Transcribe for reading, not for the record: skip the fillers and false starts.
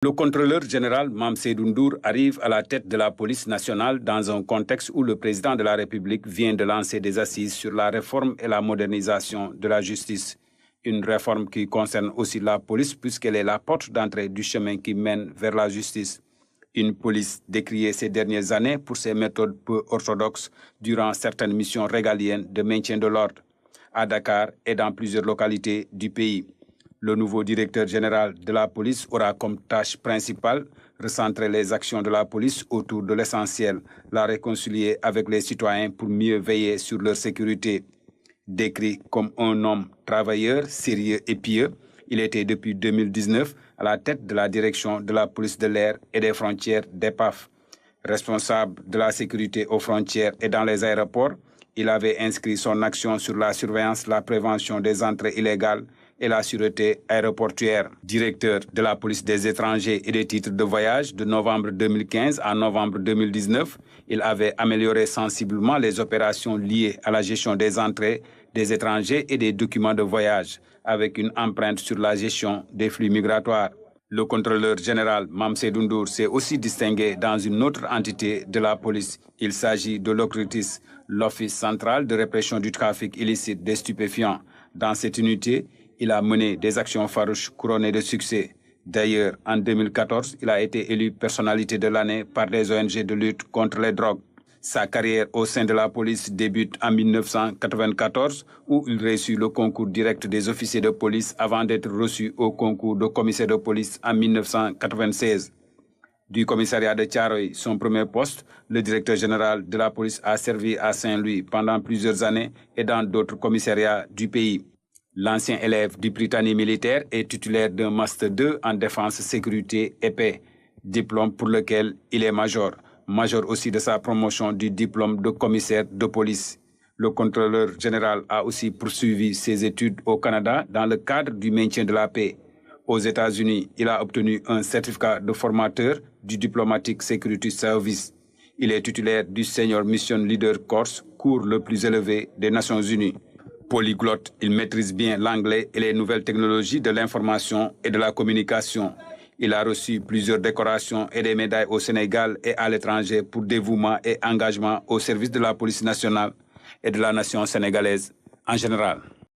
Le contrôleur général Mame Seydou Ndour arrive à la tête de la police nationale dans un contexte où le président de la République vient de lancer des assises sur la réforme et la modernisation de la justice. Une réforme qui concerne aussi la police puisqu'elle est la porte d'entrée du chemin qui mène vers la justice. Une police décriée ces dernières années pour ses méthodes peu orthodoxes durant certaines missions régaliennes de maintien de l'ordre, à Dakar et dans plusieurs localités du pays. Le nouveau directeur général de la police aura comme tâche principale recentrer les actions de la police autour de l'essentiel, la réconcilier avec les citoyens pour mieux veiller sur leur sécurité. Décrit comme un homme travailleur, sérieux et pieux, il était depuis 2019 à la tête de la direction de la police de l'air et des frontières d'EPAF. Responsable de la sécurité aux frontières et dans les aéroports, il avait inscrit son action sur la surveillance, la prévention des entrées illégales et la sûreté aéroportuaire. Directeur de la police des étrangers et des titres de voyage de novembre 2015 à novembre 2019, il avait amélioré sensiblement les opérations liées à la gestion des entrées des étrangers et des documents de voyage, avec une empreinte sur la gestion des flux migratoires. Le contrôleur général Mame Seydou Ndour s'est aussi distingué dans une autre entité de la police. Il s'agit de l'OCRTIS, l'Office central de répression du trafic illicite des stupéfiants. Dans cette unité, il a mené des actions farouches couronnées de succès. D'ailleurs, en 2014, il a été élu personnalité de l'année par les ONG de lutte contre les drogues. Sa carrière au sein de la police débute en 1994 où il réussit le concours direct des officiers de police avant d'être reçu au concours de commissaire de police en 1996. Du commissariat de Thiaroye, son premier poste, le directeur général de la police a servi à Saint-Louis pendant plusieurs années et dans d'autres commissariats du pays. L'ancien élève du Britannique militaire est titulaire d'un Master 2 en défense, sécurité et paix, diplôme pour lequel il est major aussi de sa promotion du diplôme de commissaire de police. Le contrôleur général a aussi poursuivi ses études au Canada dans le cadre du maintien de la paix. Aux États-Unis, il a obtenu un certificat de formateur du Diplomatic Security Service. Il est titulaire du Senior Mission Leader Course, cours le plus élevé des Nations Unies. Polyglotte, il maîtrise bien l'anglais et les nouvelles technologies de l'information et de la communication. Il a reçu plusieurs décorations et des médailles au Sénégal et à l'étranger pour dévouement et engagement au service de la police nationale et de la nation sénégalaise en général.